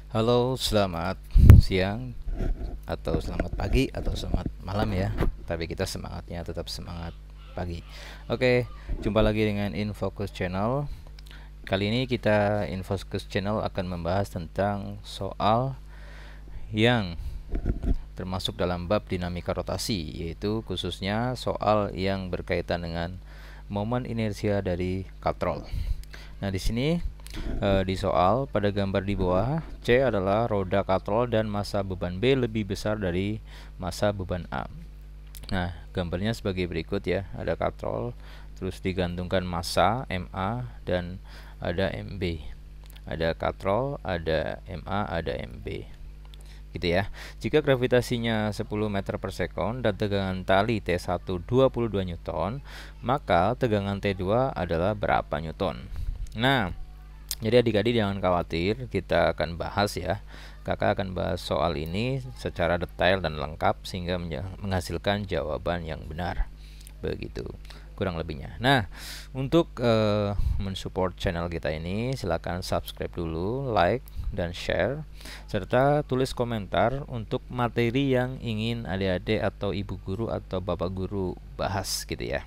Halo, selamat siang atau selamat pagi atau selamat malam ya. Tapi kita semangatnya tetap semangat pagi. Oke, jumpa lagi dengan Infocus Channel. Kali ini kita Infocus Channel akan membahas tentang soal yang termasuk dalam bab dinamika rotasi, yaitu khususnya soal yang berkaitan dengan momen inersia dari katrol. Nah, di sini di soal pada gambar di bawah, C adalah roda katrol dan massa beban B lebih besar dari massa beban A. Nah, gambarnya sebagai berikut ya. Ada katrol, terus digantungkan massa MA dan ada MB. Ada katrol, ada MA, ada MB. Gitu ya. Jika gravitasinya 10 meter per sekon dan tegangan tali T1 22 Newton, maka tegangan T2 adalah berapa Newton? Nah, jadi adik-adik jangan khawatir, kita akan bahas ya. Kakak akan bahas soal ini secara detail dan lengkap sehingga menghasilkan jawaban yang benar. Begitu kurang lebihnya. Nah, untuk mensupport channel kita ini, silakan subscribe dulu, like dan share, serta tulis komentar untuk materi yang ingin adik-adik atau ibu guru atau bapak guru bahas gitu ya.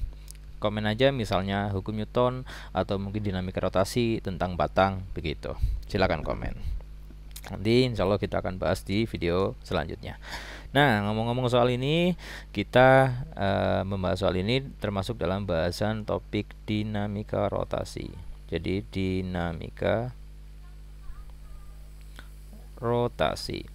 Komen aja misalnya hukum Newton atau mungkin dinamika rotasi tentang batang begitu. Silakan komen. Nanti insya Allah kita akan bahas di video selanjutnya. Nah, ngomong-ngomong soal ini, kita membahas soal ini termasuk dalam bahasan topik dinamika rotasi. Jadi dinamika rotasi.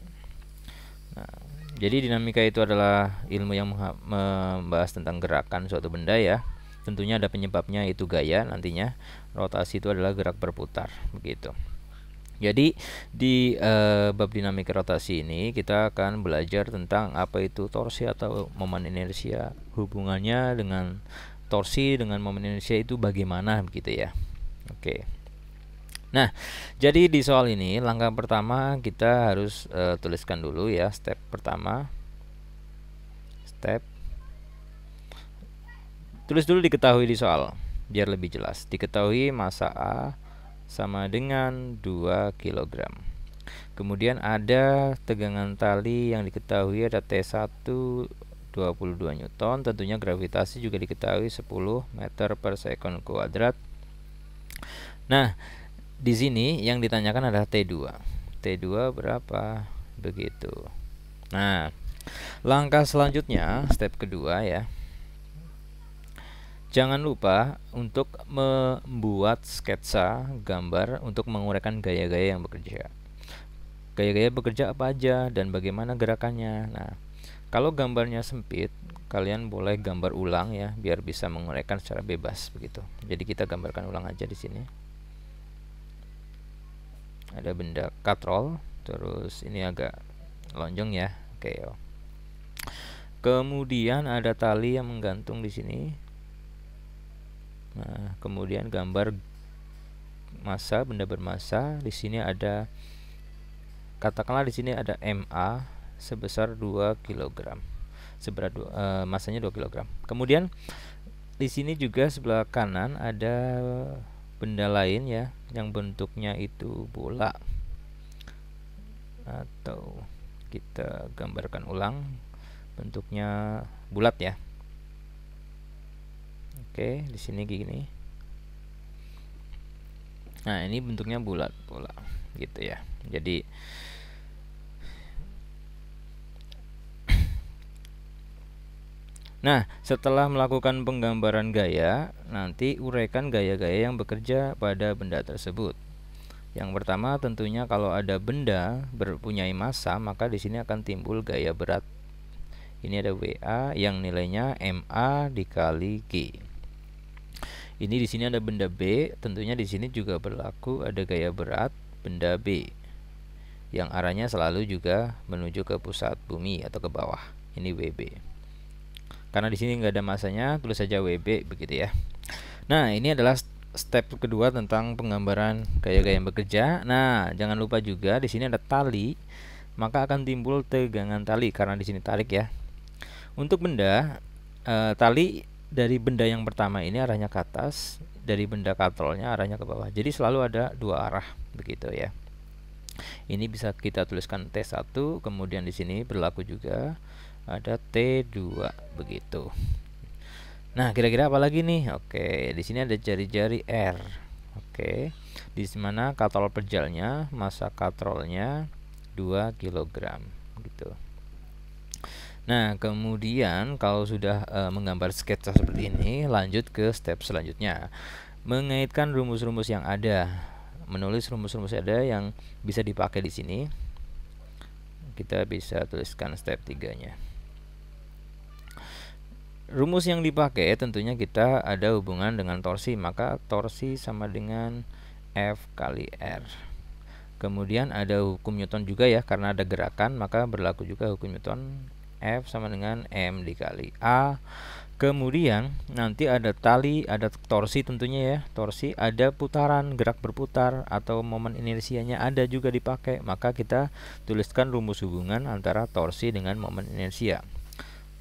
Nah, jadi dinamika itu adalah ilmu yang membahas tentang gerakan suatu benda ya. Tentunya ada penyebabnya, itu gaya nantinya. Rotasi itu adalah gerak berputar begitu. Jadi di bab dinamika rotasi ini kita akan belajar tentang apa itu torsi atau momen inersia, hubungannya dengan torsi dengan momen inersia itu bagaimana begitu ya. Oke. Nah, jadi di soal ini langkah pertama kita harus tuliskan dulu ya, step pertama. Tulis dulu diketahui di soal biar lebih jelas. Diketahui massa A sama dengan 2 kg. Kemudian ada tegangan tali yang diketahui ada T1 22 Newton. Tentunya gravitasi juga diketahui 10 meter per sekon kuadrat. Nah, di sini yang ditanyakan adalah T2. T2 berapa? Begitu. Nah, langkah selanjutnya, step kedua ya. Jangan lupa untuk membuat sketsa gambar untuk menguraikan gaya-gaya yang bekerja. Gaya-gaya bekerja apa aja dan bagaimana gerakannya. Nah, kalau gambarnya sempit, kalian boleh gambar ulang ya, biar bisa menguraikan secara bebas begitu. Jadi kita gambarkan ulang aja di sini. Ada benda katrol, terus ini agak lonjong ya. Oke. Kemudian ada tali yang menggantung di sini. Nah, kemudian gambar massa, benda bermassa. Di sini ada, katakanlah di sini ada MA sebesar 2 kg. Seberat massanya 2 kg. Kemudian di sini juga sebelah kanan ada benda lain ya, yang bentuknya itu bola. Atau kita gambarkan ulang, bentuknya bulat ya. Oke, di sini gini. Nah, ini bentuknya bulat bola gitu ya. Jadi nah, setelah melakukan penggambaran gaya, nanti uraikan gaya-gaya yang bekerja pada benda tersebut. Yang pertama tentunya kalau ada benda berpunyai massa, maka di sini akan timbul gaya berat. Ini ada WA yang nilainya MA dikali G. Ini di sini ada benda B, tentunya di sini juga berlaku ada gaya berat benda B yang arahnya selalu juga menuju ke pusat bumi atau ke bawah. Ini WB. Karena di sini nggak ada masanya, tulis saja WB begitu ya. Nah, ini adalah step kedua tentang penggambaran gaya-gaya yang bekerja. Nah, jangan lupa juga di sini ada tali, maka akan timbul tegangan tali karena di sini tarik ya. Untuk benda tali dari benda yang pertama ini arahnya ke atas, dari benda katrolnya arahnya ke bawah. Jadi selalu ada dua arah begitu ya. Ini bisa kita tuliskan T1, kemudian di sini berlaku juga ada T2 begitu. Nah, kira-kira apa lagi nih? Oke, di sini ada jari-jari R. Oke. Di mana katrol perjalnya, massa katrolnya 2 kg gitu. Nah, kemudian kalau sudah menggambar sketsa seperti ini, lanjut ke step selanjutnya. Mengaitkan rumus-rumus yang ada. Menulis rumus-rumus ada yang bisa dipakai di sini. Kita bisa tuliskan step 3-nya. Rumus yang dipakai tentunya kita ada hubungan dengan torsi, maka torsi sama dengan F kali R. Kemudian ada hukum Newton juga ya, karena ada gerakan maka berlaku juga hukum Newton, F sama dengan M dikali A. Kemudian nanti ada tali, ada torsi tentunya ya, torsi, ada putaran, gerak berputar atau momen inersianya ada juga dipakai, maka kita tuliskan rumus hubungan antara torsi dengan momen inersia.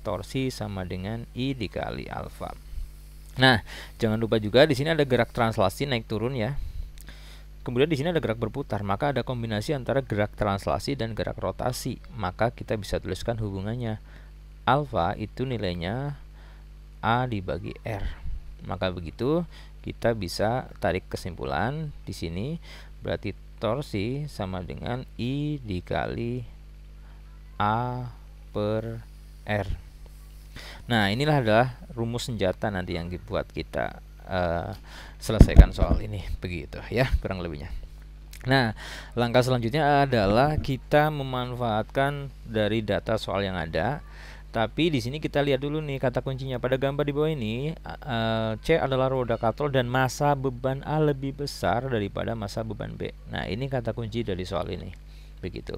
Torsi sama dengan I dikali alfa. Nah, jangan lupa juga di sini ada gerak translasi naik turun ya. Kemudian di sini ada gerak berputar, maka ada kombinasi antara gerak translasi dan gerak rotasi. Maka kita bisa tuliskan hubungannya. Alfa itu nilainya A dibagi R. Maka begitu kita bisa tarik kesimpulan di sini, berarti torsi sama dengan I dikali A per R. Nah, inilah adalah rumus senjata nanti yang dibuat kita selesaikan soal ini, begitu ya kurang lebihnya. Nah, langkah selanjutnya adalah kita memanfaatkan dari data soal yang ada. Tapi di sini kita lihat dulu nih kata kuncinya. Pada gambar di bawah ini, C adalah roda katrol dan massa beban A lebih besar daripada massa beban B. Nah, ini kata kunci dari soal ini, begitu.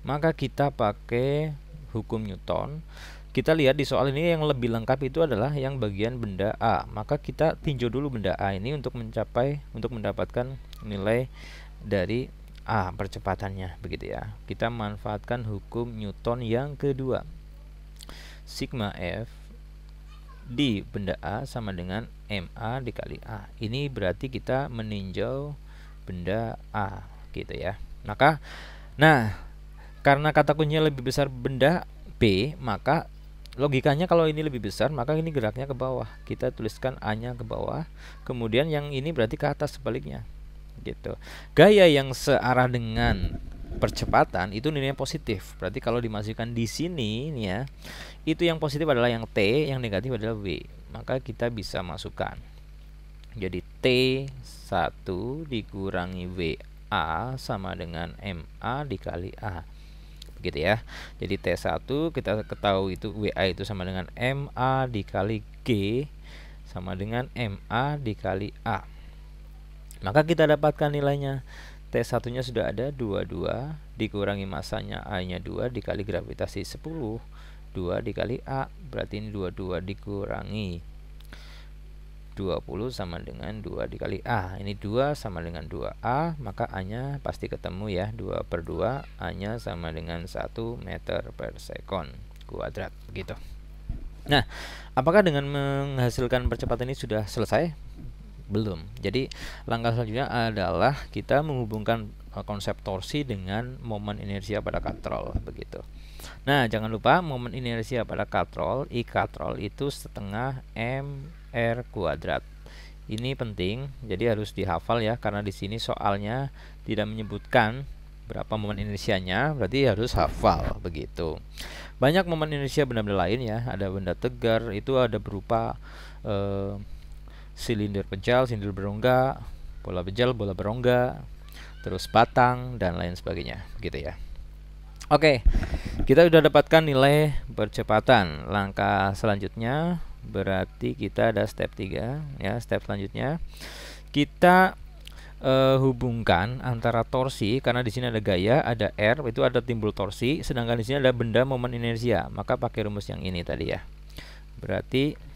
Maka kita pakai hukum Newton. Kita lihat di soal ini yang lebih lengkap itu adalah yang bagian benda A. Maka kita tinjau dulu benda A ini untuk mendapatkan nilai dari A percepatannya, begitu ya. Kita manfaatkan hukum Newton yang kedua. Sigma F di benda A sama dengan MA dikali A. Ini berarti kita meninjau benda A, gitu ya. Maka, nah, karena kata kuncinya lebih besar benda B, maka logikanya kalau ini lebih besar, maka ini geraknya ke bawah. Kita tuliskan A-nya ke bawah. Kemudian yang ini berarti ke atas sebaliknya. Gitu. Gaya yang searah dengan percepatan itu nilainya positif. Berarti kalau dimasukkan di sini nih ya, itu yang positif adalah yang T, yang negatif adalah W. Maka kita bisa masukkan. Jadi T1 dikurangi WA sama dengan MA dikali A. Gitu ya. Jadi T1 kita ketahui itu WA itu sama dengan MA dikali G sama dengan MA dikali A. Maka kita dapatkan nilainya. T1 nya sudah ada 22 dikurangi masanya A nya 2 dikali gravitasi 10, 2 dikali A, berarti ini 22 dikurangi 20 sama dengan 2 dikali A. Ini 2 sama dengan 2A, maka A nya pasti ketemu ya, 2 per 2, A nya sama dengan 1 meter per sekon kuadrat, begitu. Nah, apakah dengan menghasilkan percepatan ini sudah selesai? Belum. Jadi langkah selanjutnya adalah kita menghubungkan konsep torsi dengan momen inersia pada katrol, begitu. Nah, jangan lupa momen inersia pada katrol, I katrol itu setengah mr kuadrat. Ini penting, jadi harus dihafal ya, karena di sini soalnya tidak menyebutkan berapa momen inersianya, berarti harus hafal, begitu. Banyak momen inersia benda-benda lain ya, ada benda tegar itu ada berupa silinder pejal, silinder berongga, bola pejal, bola berongga, terus batang dan lain sebagainya, begitu ya. Oke, kita sudah dapatkan nilai percepatan. Langkah selanjutnya berarti kita ada step 3 ya. Step selanjutnya kita hubungkan antara torsi, karena di sini ada gaya, ada R, itu ada timbul torsi, sedangkan di sini ada benda momen inersia. Maka pakai rumus yang ini tadi ya. Berarti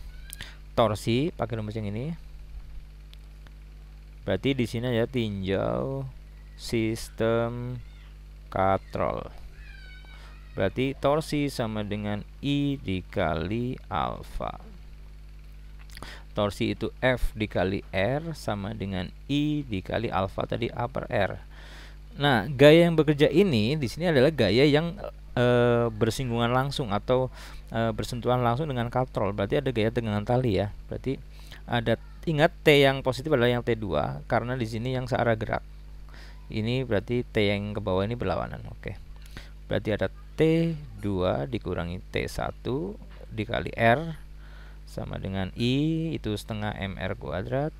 torsi pakai rumus yang ini. Berarti di sini ya tinjau sistem katrol. Berarti torsi sama dengan I dikali alfa. Torsi itu F dikali R sama dengan I dikali alfa tadi A per R. Nah, gaya yang bekerja ini di sini adalah gaya yang bersinggungan langsung atau bersentuhan langsung dengan katrol. Berarti ada gaya tegangan tali ya. Berarti ada, ingat T yang positif adalah yang T2 karena di sini yang searah gerak. Ini berarti T yang ke bawah ini berlawanan. Oke. Berarti ada T2 dikurangi T1 dikali R sama dengan I itu setengah MR kuadrat.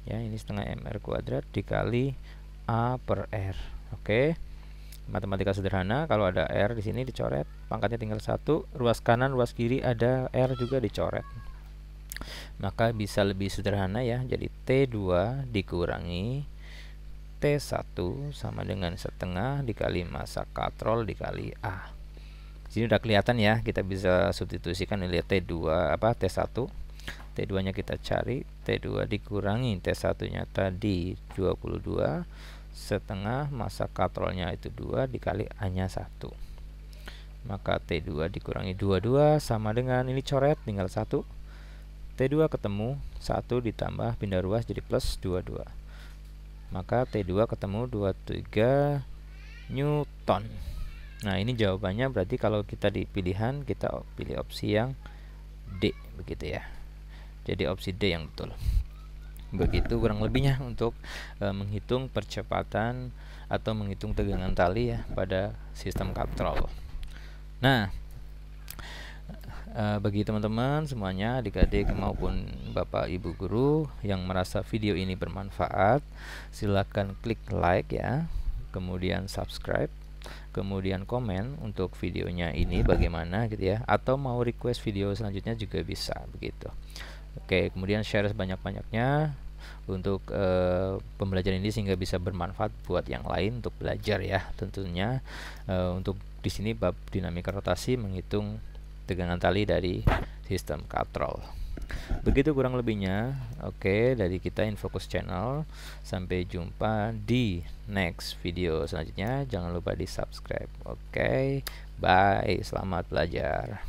Ya, ini setengah MR kuadrat dikali A per R. Oke. Matematika sederhana, kalau ada R di sini dicoret, pangkatnya tinggal 1, ruas kanan, ruas kiri ada R juga dicoret. Maka bisa lebih sederhana ya. Jadi T2 dikurangi T1 sama dengan setengah dikali massa katrol dikali A. Di sini udah kelihatan ya, kita bisa substitusikan lihat T2 apa T1. T2 nya kita cari, T2 dikurangi T1 nya tadi 22 setengah massa katrolnya itu 2 dikali A nya 1. Maka T2 dikurangi 22 sama dengan ini coret tinggal 1. T2 ketemu 1 ditambah pindah ruas jadi plus 22. Maka T2 ketemu 23 Newton. Nah, ini jawabannya berarti kalau kita di pilihan kita pilih opsi yang D begitu ya. Jadi opsi D yang betul. Begitu kurang lebihnya untuk menghitung percepatan atau menghitung tegangan tali ya pada sistem katrol. Nah, bagi teman-teman semuanya, adik-adik maupun bapak ibu guru yang merasa video ini bermanfaat, silakan klik like ya, kemudian subscribe, kemudian komen untuk videonya ini bagaimana gitu ya, atau mau request video selanjutnya juga bisa begitu. Oke, kemudian share sebanyak-banyaknya untuk pembelajaran ini sehingga bisa bermanfaat buat yang lain untuk belajar ya. Tentunya untuk di sini bab dinamika rotasi menghitung tegangan tali dari sistem katrol. Begitu kurang lebihnya. Oke, dari kita Infocus Channel. Sampai jumpa di next video selanjutnya. Jangan lupa di subscribe. Oke, bye. Selamat belajar.